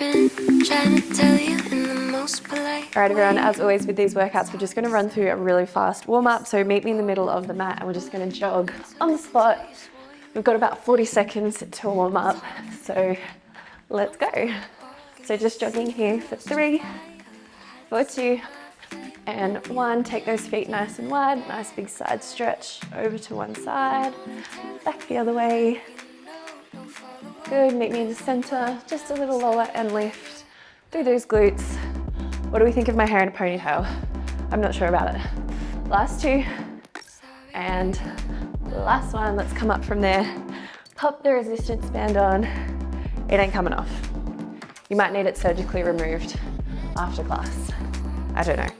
been trying to tell you in the most polite All right, everyone, as always with these workouts, we're just gonna run through a really fast warm up. So meet me in the middle of the mat and we're just gonna jog on the spot. We've got about 40 seconds to warm up. So let's go. So just jogging here for 3, 4, 2, and 1. Take those feet nice and wide, nice big side stretch over to one side, back the other way. Good, meet me in the center, just a little lower and lift through those glutes. What do we think of my hair in a ponytail? I'm not sure about it. Last 2, and last one. Let's come up from there. Pop the resistance band on. It ain't coming off. You might need it surgically removed after class. I don't know.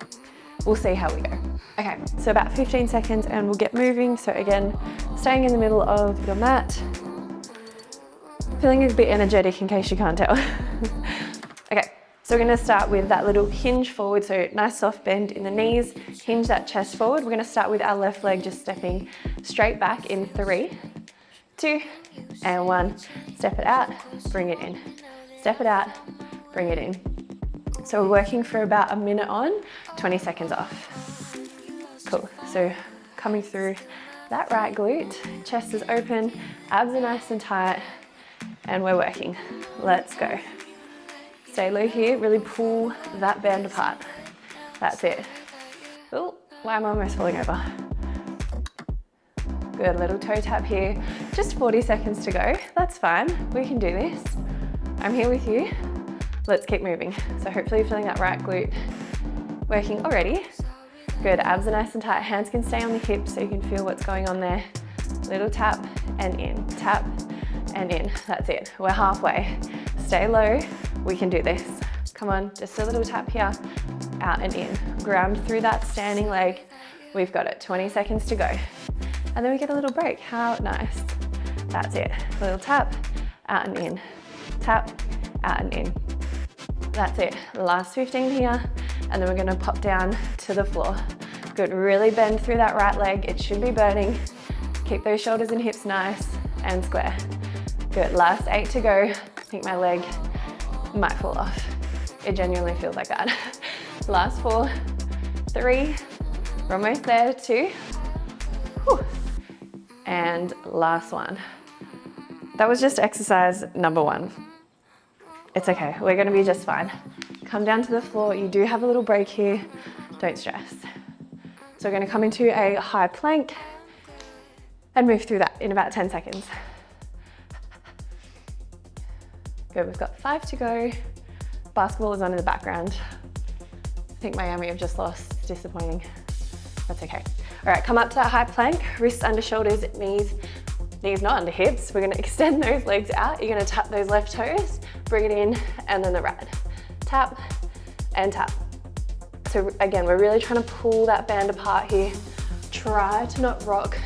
We'll see how we go. Okay, so about 15 seconds and we'll get moving. So again, staying in the middle of your mat. Feeling a bit energetic in case you can't tell. Okay, so we're gonna start with that little hinge forward. So nice soft bend in the knees, hinge that chest forward. We're gonna start with our left leg just stepping straight back in 3, 2, and 1. Step it out, bring it in. Step it out, bring it in. So we're working for about a minute on, 20 seconds off. Cool, so coming through that right glute, chest is open, abs are nice and tight, and we're working. Let's go. Stay low here, really pull that band apart. That's it. Oh, why am I almost falling over? Good, little toe tap here. Just 40 seconds to go. That's fine, we can do this. I'm here with you. Let's keep moving. So hopefully you're feeling that right glute working already. Good, abs are nice and tight. Hands can stay on the hips so you can feel what's going on there. Little tap and in, tap and in. That's it, we're halfway. Stay low, we can do this. Come on, just a little tap here, out and in. Ground through that standing leg. We've got it, 20 seconds to go. And then we get a little break, how nice. That's it, little tap, out and in. Tap, out and in. That's it, last 15 here, and then we're gonna pop down to the floor. Good, really bend through that right leg, it should be burning. Keep those shoulders and hips nice and square. Good, last 8 to go. I think my leg might fall off. It genuinely feels like that. Last 4, 3, we're almost there, 2, whew. And last 1. That was just exercise number 1. It's okay, we're gonna be just fine. Come down to the floor, you do have a little break here, don't stress. So we're gonna come into a high plank and move through that in about 10 seconds. Good, we've got 5 to go. Basketball is on in the background. I think Miami have just lost, disappointing. That's okay. All right, come up to that high plank, wrists under shoulders, knees not under hips. We're gonna extend those legs out. You're gonna tap those left toes, bring it in, and then the right. Tap and tap. So again, we're really trying to pull that band apart here. Try to not rock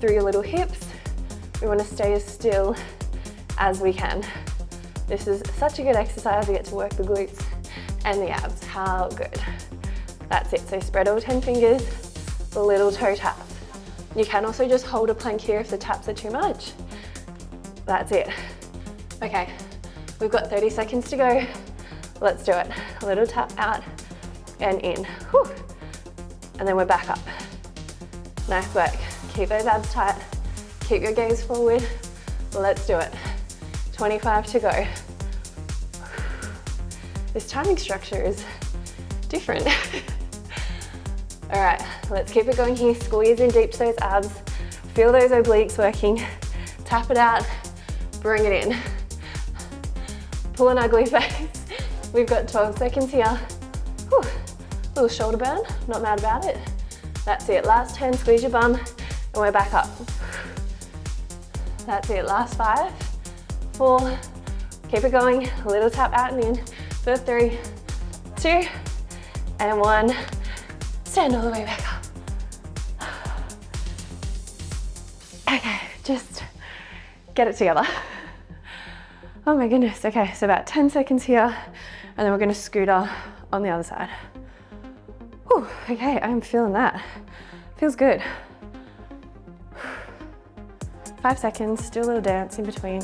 through your little hips. We wanna stay as still as we can. This is such a good exercise. We get to work the glutes and the abs. How good. That's it. So spread all 10 fingers, little toe tap. You can also just hold a plank here if the taps are too much. That's it. Okay, we've got 30 seconds to go. Let's do it. A little tap out and in. Whew. And then we're back up. Nice work. Keep those abs tight. Keep your gaze forward. Let's do it. 25 to go. This timing structure is different. All right, let's keep it going here. Squeeze in deep to those abs. Feel those obliques working. Tap it out, bring it in. Pull an ugly face. We've got 12 seconds here. Whew. Little shoulder burn, not mad about it. That's it, last 10, squeeze your bum, and we're back up. That's it, last 5, 4, keep it going, a little tap out and in, for 3, 2, and 1. Stand all the way back up. Okay, just get it together. Oh my goodness, okay, so about 10 seconds here, and then we're gonna scooter on the other side. Whew, okay, I'm feeling that. Feels good. 5 seconds, do a little dance in between.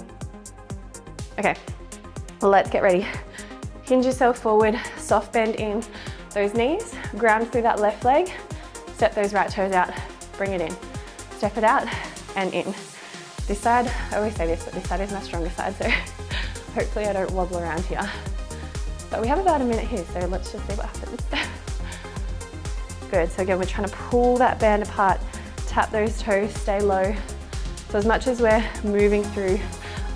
Okay, let's get ready Hinge yourself forward, soft bend in those knees, ground through that left leg, step those right toes out, bring it in. Step it out and in. This side, I always say this, but this side is my stronger side, so hopefully I don't wobble around here. But we have about a minute here, so let's just see what happens. Good, so again, we're trying to pull that band apart, tap those toes, stay low. So as much as we're moving through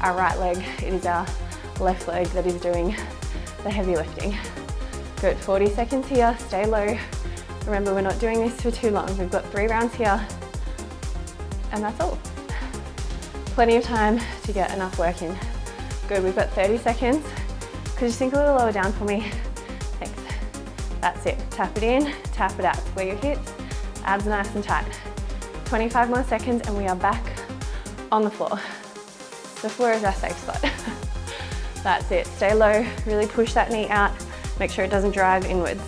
our right leg, it is our left leg that is doing the heavy lifting. Good, 40 seconds here, stay low. Remember, we're not doing this for too long. We've got 3 rounds here, and that's all. Plenty of time to get enough work in. Good, we've got 30 seconds. Could you sink a little lower down for me? Thanks. That's it, tap it in, tap it out. Square your hips, abs nice and tight. 25 more seconds and we are back on the floor. The floor is our safe spot. That's it, stay low, really push that knee out. Make sure it doesn't drive inwards.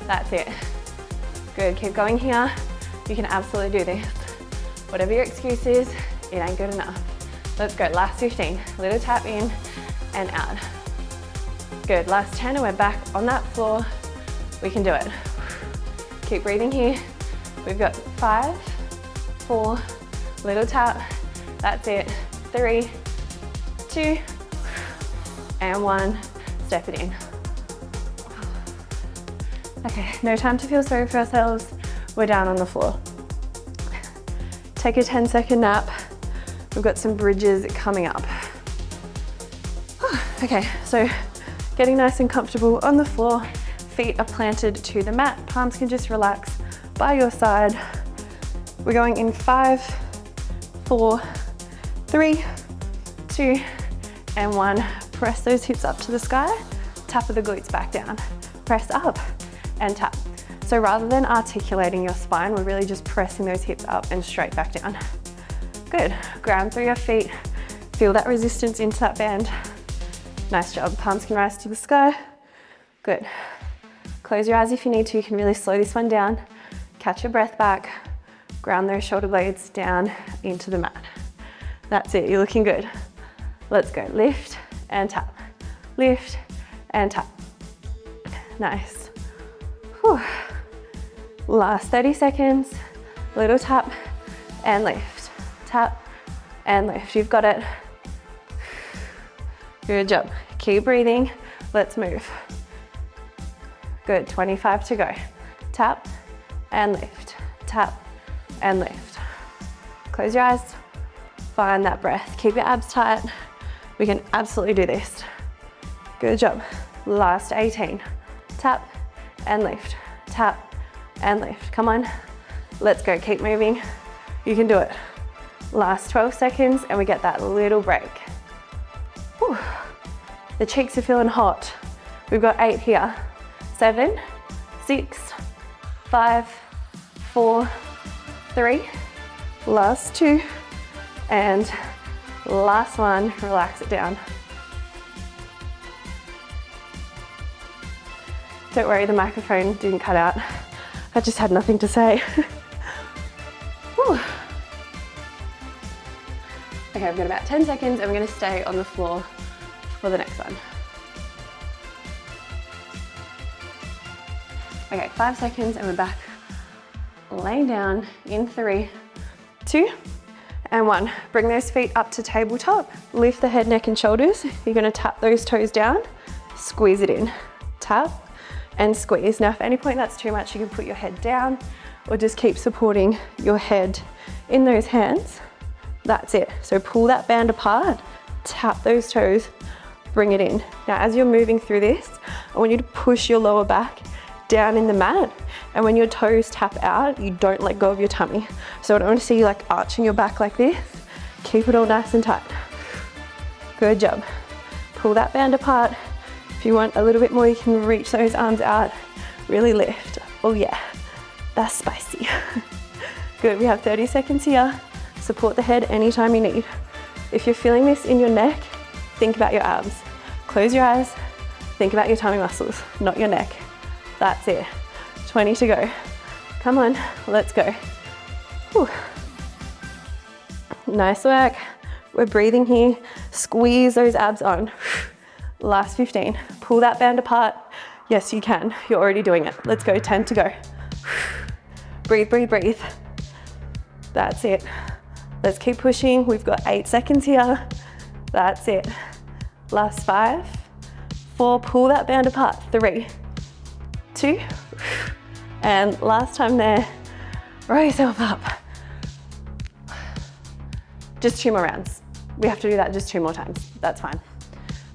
That's it. Good, keep going here. You can absolutely do this. Whatever your excuse is, it ain't good enough. Let's go, last 15. Little tap in and out. Good, last 10 and we're back on that floor. We can do it. Keep breathing here. We've got 5, 4, little tap. That's it. 3, 2, and 1. Step it in. Okay, no time to feel sorry for ourselves. We're down on the floor. Take a 10-second nap. We've got some bridges coming up. Okay, so getting nice and comfortable on the floor. Feet are planted to the mat. Palms can just relax by your side. We're going in 5, 4, 3, 2, and 1. Press those hips up to the sky. Tap of the glutes back down. Press up and tap. So rather than articulating your spine, we're really just pressing those hips up and straight back down. Good, ground through your feet. Feel that resistance into that band. Nice job, palms can rise to the sky. Good. Close your eyes if you need to. You can really slow this one down. Catch your breath back. Ground those shoulder blades down into the mat. That's it, you're looking good. Let's go, lift and tap. Lift and tap. Nice. Whew. Last 30 seconds. Little tap and lift. Tap and lift. You've got it. Good job. Keep breathing. Let's move. Good, 25 to go. Tap and lift. Tap and lift. Close your eyes. Find that breath. Keep your abs tight. We can absolutely do this. Good job. Last 18. Tap and lift. Tap and lift. Come on. Let's go. Keep moving. You can do it. Last 12 seconds and we get that little break. Whew. The cheeks are feeling hot. We've got 8 here. 7, 6, 5, 4, 3, last 2, and last 1. Relax it down. Don't worry, the microphone didn't cut out. I just had nothing to say. Whew. Okay, I've got about 10 seconds and we're gonna stay on the floor for the next one. Okay, 5 seconds and we're back. Laying down in 3, 2, and 1. Bring those feet up to tabletop. Lift the head, neck, and shoulders. You're gonna tap those toes down, squeeze it in. Tap and squeeze. Now, if at any point that's too much, you can put your head down or just keep supporting your head in those hands. That's it. So pull that band apart, tap those toes, bring it in. Now, as you're moving through this, I want you to push your lower back down in the mat, and when your toes tap out, you don't let go of your tummy. So I don't want to see you like arching your back like this. Keep it all nice and tight. Good job. Pull that band apart. If you want a little bit more, you can reach those arms out. Really lift. Oh yeah, that's spicy. Good, we have 30 seconds here. Support the head anytime you need. If you're feeling this in your neck, think about your abs. Close your eyes, think about your tummy muscles, not your neck. That's it. 20 to go. Come on, let's go. Whew. Nice work. We're breathing here. Squeeze those abs on. Last 15. Pull that band apart. Yes, you can. You're already doing it. Let's go, 10 to go. Breathe, breathe, breathe. That's it. Let's keep pushing. We've got 8 seconds here. That's it. Last 5, 4, pull that band apart. 3, 2, and last time there, roll yourself up. Just 2 more rounds. We have to do that just 2 more times. That's fine.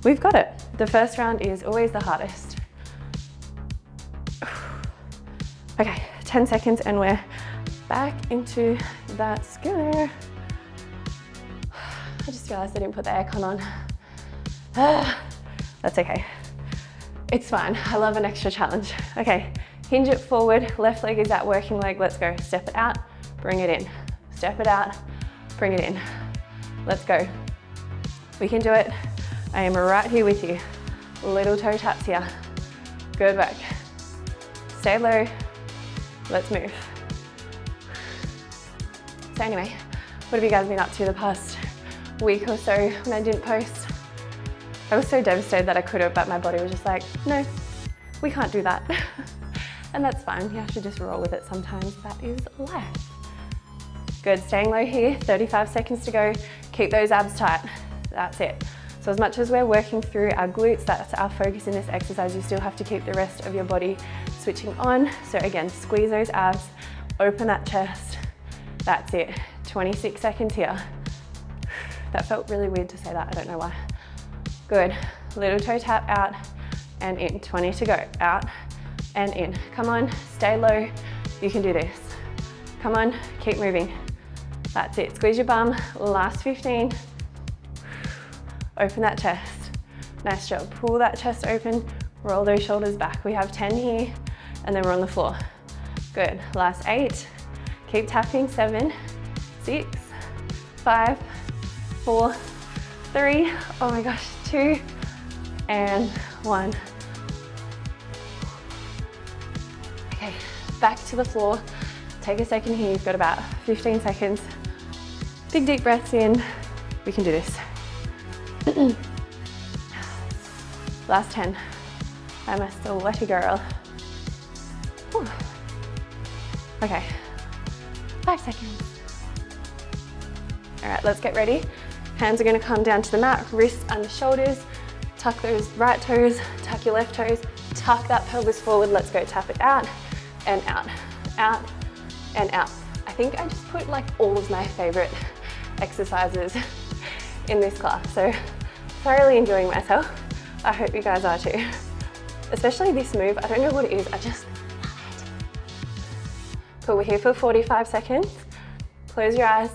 We've got it. The first round is always the hardest. Okay, 10 seconds and we're back into that scooter. I just realized I didn't put the aircon on. That's okay. It's fine. I love an extra challenge. Okay, hinge it forward. Left leg is that working leg. Let's go. Step it out, bring it in. Step it out, bring it in. Let's go. We can do it. I am right here with you. Little toe taps here. Good work. Stay low. Let's move. So anyway, what have you guys been up to the past week or so when I didn't post? I was so devastated that I could have, but my body was just like, no, we can't do that. And that's fine. You have to just roll with it sometimes. That is life. Good, staying low here. 35 seconds to go. Keep those abs tight. That's it. So as much as we're working through our glutes, that's our focus in this exercise, you still have to keep the rest of your body switching on. So again, squeeze those abs, open that chest. That's it. 26 seconds here. That felt really weird to say that. I don't know why. Good. Little toe tap out and in. 20 to go. Out and in. Come on, stay low. You can do this. Come on, keep moving. That's it. Squeeze your bum. Last 15. Open that chest. Nice job. Pull that chest open. Roll those shoulders back. We have 10 here and then we're on the floor. Good. Last 8. Keep tapping. 7, 6, 5, 4, 3, oh my gosh, 2, and 1. Okay, back to the floor. Take a second here, you've got about 15 seconds. Big deep breaths in. We can do this. Last 10. I'm a sweaty girl. Whew. Okay, 5 seconds. All right, let's get ready. Hands are gonna come down to the mat, wrists under shoulders. Tuck those right toes, tuck your left toes, tuck that pelvis forward. Let's go, tap it out and out, out and out. I think I just put like all of my favorite exercises in this class. So thoroughly enjoying myself. I hope you guys are too. Especially this move, I don't know what it is, I just love it. Cool, we're here for 45 seconds. Close your eyes,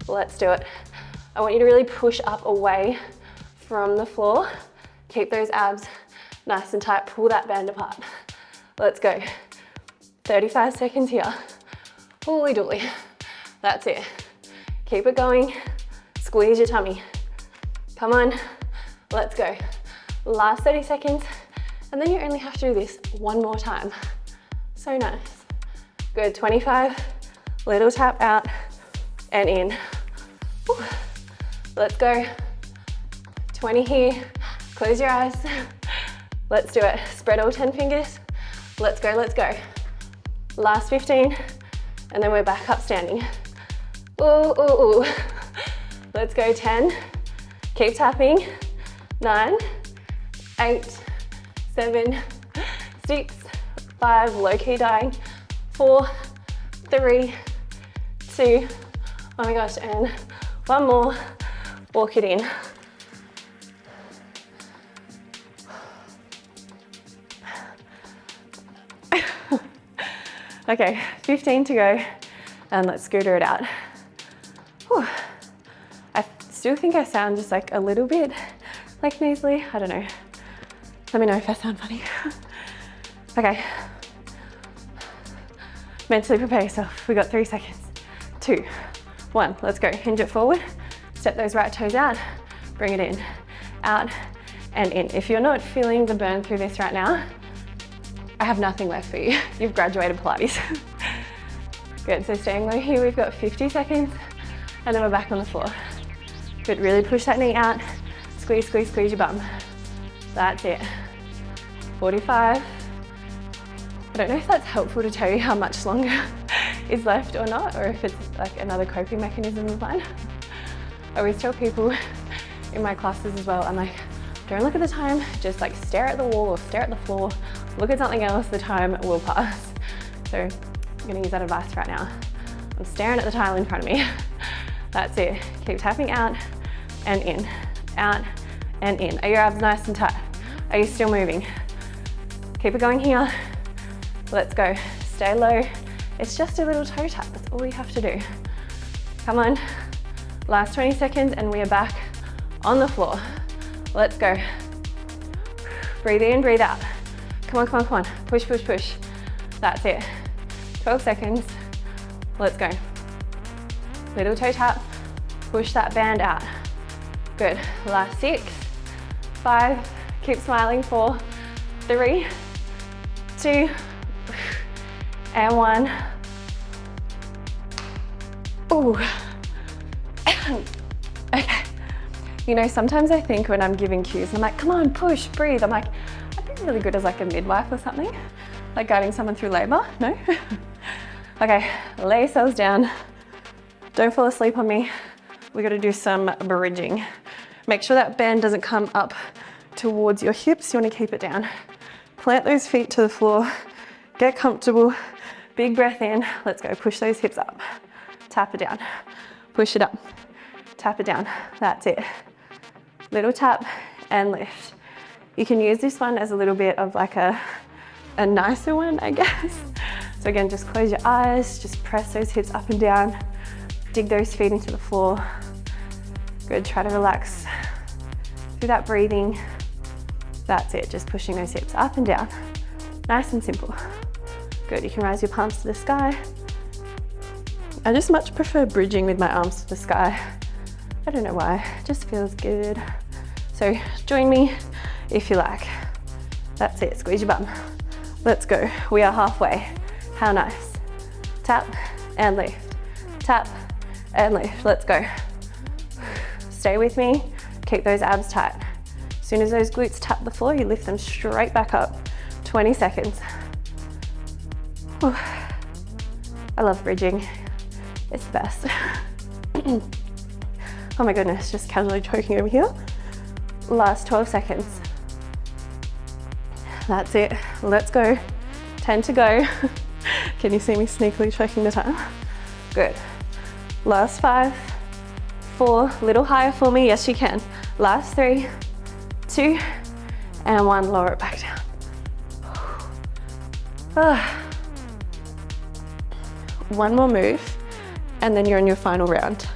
let's do it. I want you to really push up away from the floor. Keep those abs nice and tight, pull that band apart. Let's go. 35 seconds here. Holy dooly. That's it. Keep it going. Squeeze your tummy. Come on, let's go. Last 30 seconds, and then you only have to do this one more time. So nice. Good, 25. Little tap out and in. Whew. Let's go. 20 here. Close your eyes. Let's do it. Spread all 10 fingers. Let's go, let's go. Last 15, and then we're back up standing. Ooh, ooh, ooh. Let's go, 10. Keep tapping. 9, 8, 7, 6, 5, low key dying. 4, 3, 2, oh my gosh, and one more. Walk it in. Okay, 15 to go, and let's scooter it out. Whew. I still think I sound just like a little bit like nasally. I don't know. Let me know if I sound funny. Okay. Mentally prepare yourself. We got 3 seconds. 2, 1, let's go. Hinge it forward. Step those right toes out, bring it in, out and in. If you're not feeling the burn through this right now, I have nothing left for you. You've graduated Pilates. Good, so staying low here, we've got 50 seconds and then we're back on the floor. Good, really push that knee out. Squeeze, squeeze, squeeze your bum. That's it. 45. I don't know if that's helpful to tell you how much longer is left or not, or if it's like another coping mechanism of mine. I always tell people in my classes as well, I'm like, don't look at the time, just like stare at the wall or stare at the floor, look at something else, the time will pass. So I'm gonna use that advice right now. I'm staring at the tile in front of me. That's it. Keep tapping out and in, out and in. Are your abs nice and tight? Are you still moving? Keep it going here. Let's go. Stay low. It's just a little toe tap. That's all we have to do. Come on. Last 20 seconds and we are back on the floor. Let's go. Breathe in, breathe out. Come on, come on, come on. Push, push, push. That's it. 12 seconds. Let's go. Little toe tap. Push that band out. Good. Last 6, 5, keep smiling, 4, 3, 2, and 1. Ooh. Okay. You know, sometimes I think when I'm giving cues, I'm like, come on, push, breathe. I'm like, I'd be really good as like a midwife or something, like guiding someone through labor. No? Okay, lay yourselves down. Don't fall asleep on me. We got to do some bridging. Make sure that bend doesn't come up towards your hips. You want to keep it down. Plant those feet to the floor. Get comfortable. Big breath in. Let's go. Push those hips up. Tap it down. Push it up. Tap it down. That's it. Little tap and lift. You can use this one as a little bit of like a nicer one, I guess. So again, just close your eyes. Just press those hips up and down. Dig those feet into the floor. Good. Try to relax through that breathing. That's it. Just pushing those hips up and down. Nice and simple. Good. You can raise your palms to the sky. I just much prefer bridging with my arms to the sky. I don't know why. It just feels good. So join me if you like. That's it. Squeeze your bum. Let's go. We are halfway. How nice. Tap and lift. Tap and lift. Let's go. Stay with me. Keep those abs tight. As soon as those glutes tap the floor, you lift them straight back up. 20 seconds. Whew. I love bridging. It's the best. Oh my goodness, just casually choking over here. Last 12 seconds. That's it. Let's go. 10 to go. Can you see me sneakily checking the time? Good. Last 5, 4, little higher for me. Yes, you can. Last 3, 2, and 1. Lower it back down. One more move, and then you're in your final round.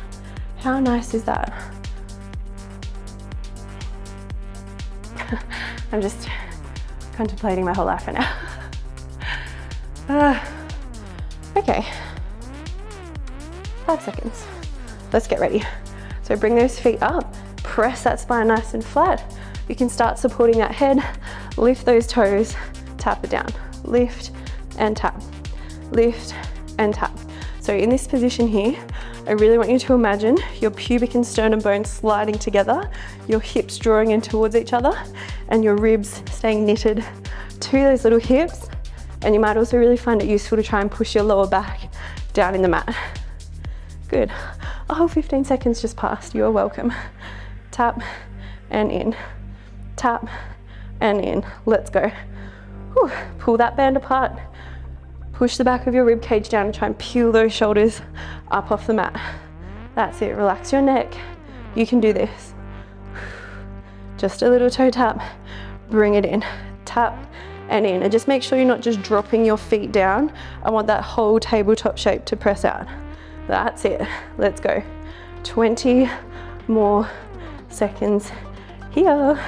How nice is that? I'm just contemplating my whole life right now. Okay, 5 seconds. Let's get ready. So bring those feet up, press that spine nice and flat. You can start supporting that head, lift those toes, tap it down, lift and tap, lift and tap. So in this position here, I really want you to imagine your pubic and sternum bones sliding together, your hips drawing in towards each other, and your ribs staying knitted to those little hips. And you might also really find it useful to try and push your lower back down in the mat. Good. A whole 15 seconds just passed. You're welcome. Tap and in. Tap and in. Let's go. Whew. Pull that band apart. Push the back of your rib cage down and try and peel those shoulders up off the mat. That's it. Relax your neck. You can do this. Just a little toe tap. Bring it in. Tap and in. And just make sure you're not just dropping your feet down. I want that whole tabletop shape to press out. That's it. Let's go. 20 more seconds here.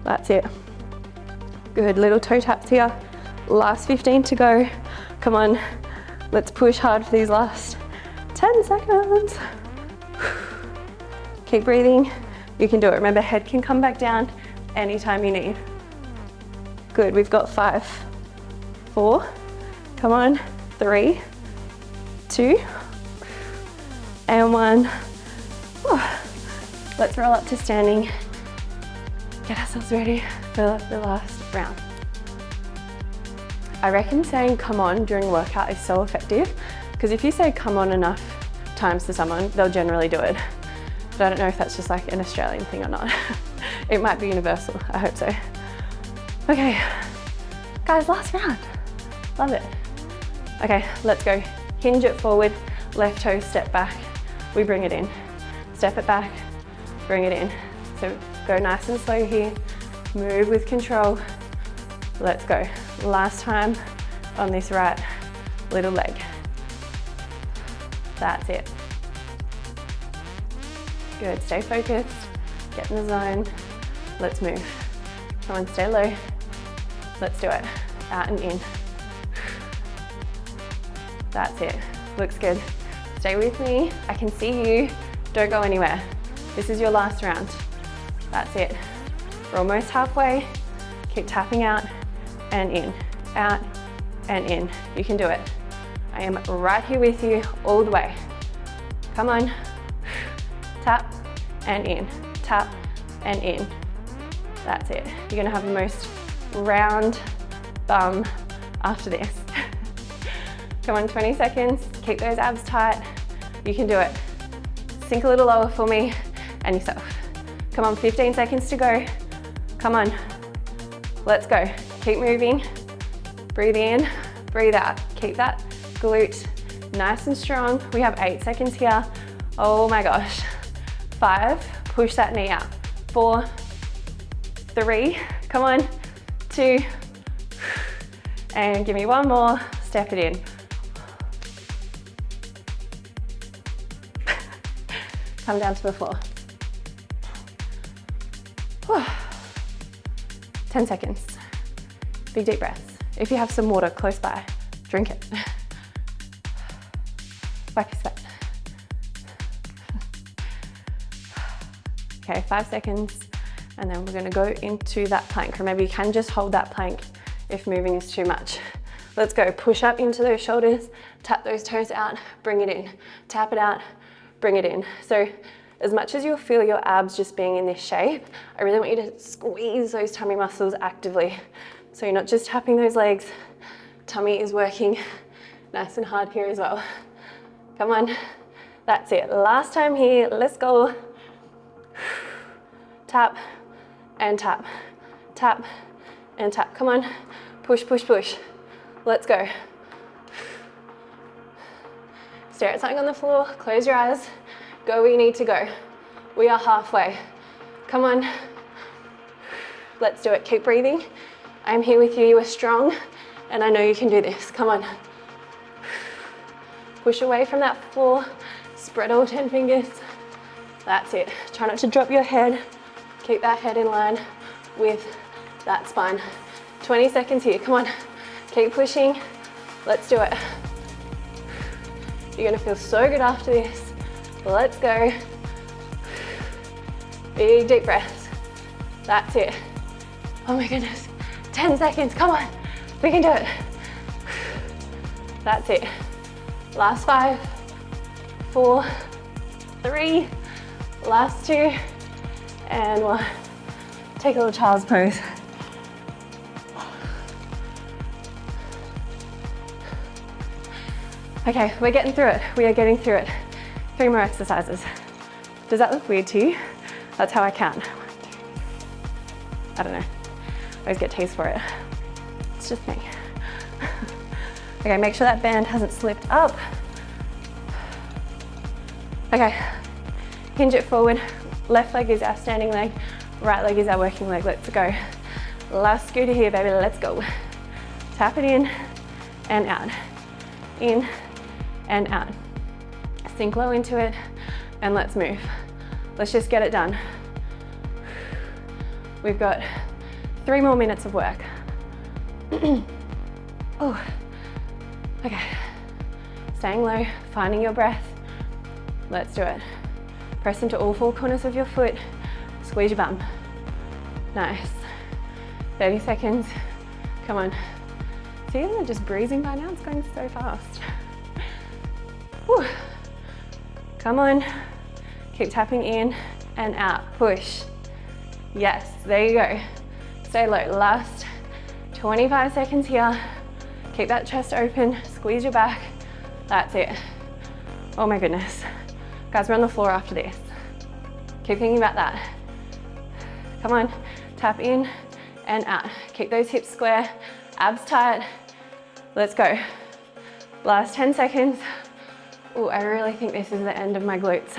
That's it. Good. Little toe taps here. Last 15 to go. Come on. Let's push hard for these last 10 seconds. Keep breathing. You can do it. Remember, head can come back down anytime you need. Good. We've got 5, 4. Come on. 3, 2, and 1. Let's roll up to standing. get ourselves ready for the last round. I reckon saying come on during workout is so effective, because if you say come on enough times to someone, they'll generally do it. But I don't know if that's just like an Australian thing or not. It might be universal, I hope so. Okay, guys, last round. Love it. Okay, let's go. Hinge it forward, left toe step back, we bring it in. Step it back, bring it in. So go nice and slow here, move with control. Let's go. Last time on this right little leg. That's it. Good, stay focused, get in the zone. Let's move. Come on, stay low. Let's do it. Out and in. That's it. Looks good. Stay with me. I can see you. Don't go anywhere. This is your last round. That's it. We're almost halfway. Keep tapping out and in, out and in. You can do it. I am right here with you all the way. Come on. Tap and in, tap and in. That's it. You're gonna have the most round bum after this. Come on, 20 seconds. Keep those abs tight. You can do it. Sink a little lower for me and yourself. Come on, 15 seconds to go. Come on. Let's go. Keep moving. Breathe in, breathe out. Keep that glute nice and strong. We have 8 seconds here. Oh my gosh. 5, push that knee out. 4, 3, come on, 2, and give me one more, step it in. Come down to the floor. 10 seconds. Big deep breaths. If you have some water close by, drink it. Wipe your sweat. Okay, 5 seconds, and then we're gonna go into that plank, or maybe you can just hold that plank if moving is too much. Let's go, push up into those shoulders, tap those toes out, bring it in. Tap it out, bring it in. So as much as you'll feel your abs just being in this shape, I really want you to squeeze those tummy muscles actively. So you're not just tapping those legs, tummy is working nice and hard here as well. Come on, that's it. Last time here, let's go. Tap and tap, tap and tap. Come on, push, push, push. Let's go. Stare at something on the floor, close your eyes, go where you need to go. We are halfway. Come on, let's do it. Keep breathing. I'm here with you, you are strong, and I know you can do this. Come on. Push away from that floor, spread all 10 fingers. That's it. Try not to drop your head. Keep that head in line with that spine. 20 seconds here, come on. Keep pushing, let's do it. You're gonna feel so good after this. Let's go. Big deep breaths. That's it. Oh my goodness. 10 seconds, come on. We can do it. That's it. Last 5, 4, 3, last 2, and 1. Take a little child's pose. Okay, we're getting through it. We are getting through it. 3 more exercises. Does that look weird to you? That's how I count. 1, 2, 3. I don't know. I always get teased for it. It's just me. Okay, make sure that band hasn't slipped up. Okay, hinge it forward. Left leg is our standing leg, right leg is our working leg. Let's go. Last scooter here, baby, let's go. Tap it in and out. In and out. Sink low into it and let's move. Let's just get it done. We've got 3 more minutes of work. Oh, okay. Staying low, finding your breath. Let's do it. Press into all 4 corners of your foot. Squeeze your bum. Nice. 30 seconds. Come on. See, they're just breezing by now. It's going so fast. Whew. Come on. Keep tapping in and out. Push. Yes, there you go. Stay low. Last 25 seconds here. Keep that chest open, squeeze your back. That's it. Oh my goodness. Guys, we're on the floor after this. Keep thinking about that. Come on, tap in and out. Keep those hips square, abs tight. Let's go. Last 10 seconds. Oh, I really think this is the end of my glutes.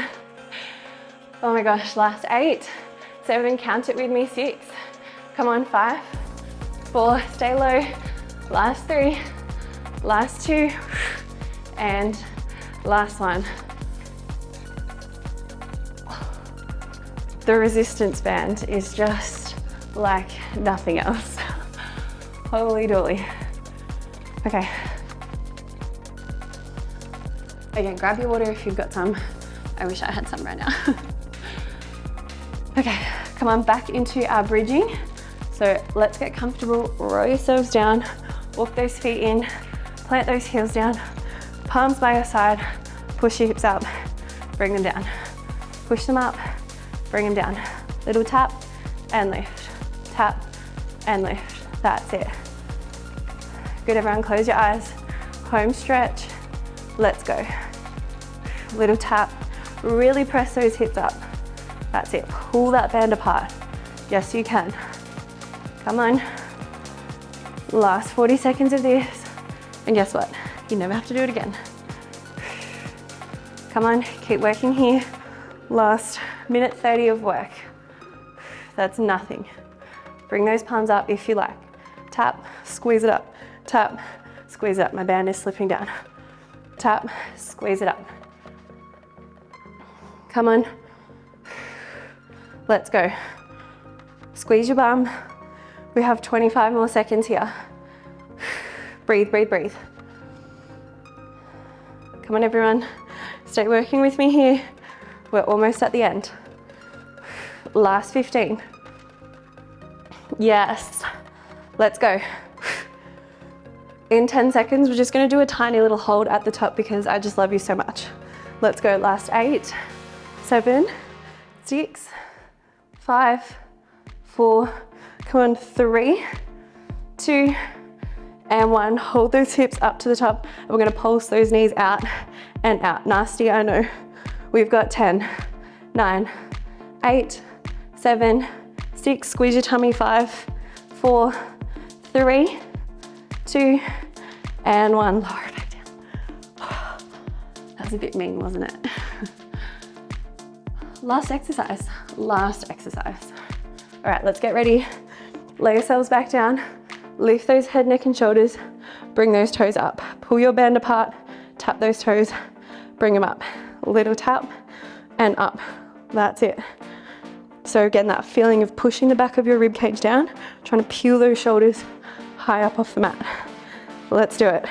Oh my gosh, last 8, 7, count it with me, 6. Come on, 5, 4, stay low. Last 3, last 2, and last 1. The resistance band is just like nothing else. Holy dooly. Okay. Again, grab your water if you've got some. I wish I had some right now. Okay, come on, back into our bridging. So let's get comfortable, roll yourselves down, walk those feet in, plant those heels down, palms by your side, push your hips up, bring them down. Push them up, bring them down. Little tap and lift, tap and lift. That's it. Good, everyone, close your eyes. Home stretch, let's go. Little tap, really press those hips up. That's it, pull that band apart. Yes, you can. Come on. Last 40 seconds of this. And guess what? You never have to do it again. Come on, keep working here. Last minute 30 of work. That's nothing. Bring those palms up if you like. Tap, squeeze it up. Tap, squeeze it up. My band is slipping down. Tap, squeeze it up. Come on. Let's go. Squeeze your bum. We have 25 more seconds here. Breathe, breathe, breathe. Come on, everyone. Stay working with me here. We're almost at the end. Last 15. Yes. Let's go. In 10 seconds, we're just gonna do a tiny little hold at the top because I just love you so much. Let's go. Last 8, 7, 6, 5, 4, come on, 3, 2, and 1. Hold those hips up to the top. And we're gonna pulse those knees out and out. Nasty, I know. We've got 10, 9, 8, 7, 6, squeeze your tummy, 5, 4, 3, 2, and 1. Lower it back down. That was a bit mean, wasn't it? Last exercise, last exercise. All right, let's get ready. Lay yourselves back down. Lift those head, neck, and shoulders. Bring those toes up. Pull your band apart, tap those toes, bring them up. Little tap and up. That's it. So again, that feeling of pushing the back of your rib cage down, trying to peel those shoulders high up off the mat. Let's do it.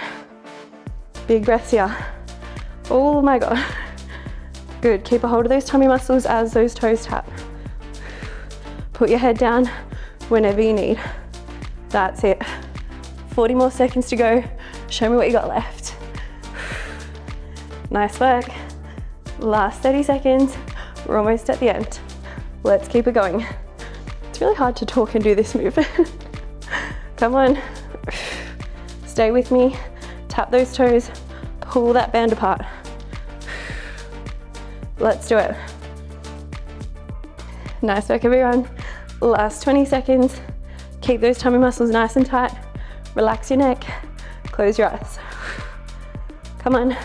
Big breaths here. Oh my God. Good, keep a hold of those tummy muscles as those toes tap. Put your head down whenever you need. That's it. 40 more seconds to go. Show me what you got left. Nice work. Last 30 seconds. We're almost at the end. Let's keep it going. It's really hard to talk and do this move. Come on. Stay with me. Tap those toes. Pull that band apart. Let's do it. Nice work, everyone. Last 20 seconds. Keep those tummy muscles nice and tight. Relax your neck. Close your eyes. Come on.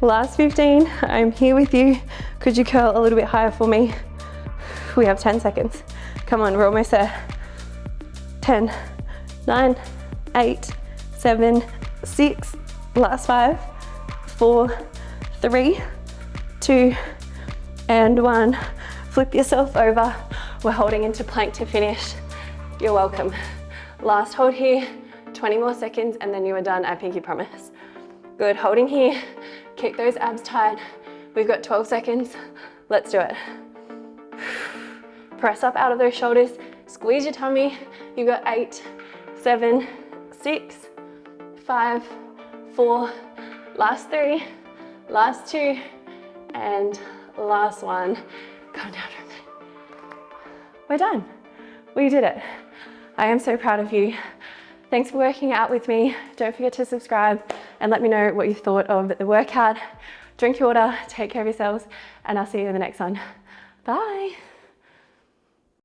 Last 15. I'm here with you. Could you curl a little bit higher for me? We have 10 seconds. Come on, we're almost there. 10, 9, 8, 7, 6, last 5, 4, 3, 2, and 1. Flip yourself over. We're holding into plank to finish. You're welcome. Last hold here, 20 more seconds, and then you are done, I pinky promise. Good, holding here. Keep those abs tight. We've got 12 seconds. Let's do it. Press up out of those shoulders. Squeeze your tummy. You've got 8, 7, 6, 5, 4, last 3, last 2, and last 1. Come down for a minute. we're done. We did it. I am so proud of you. Thanks for working out with me. Don't forget to subscribe and let me know what you thought of the workout. Drink your water, take care of yourselves, and I'll see you in the next one. Bye.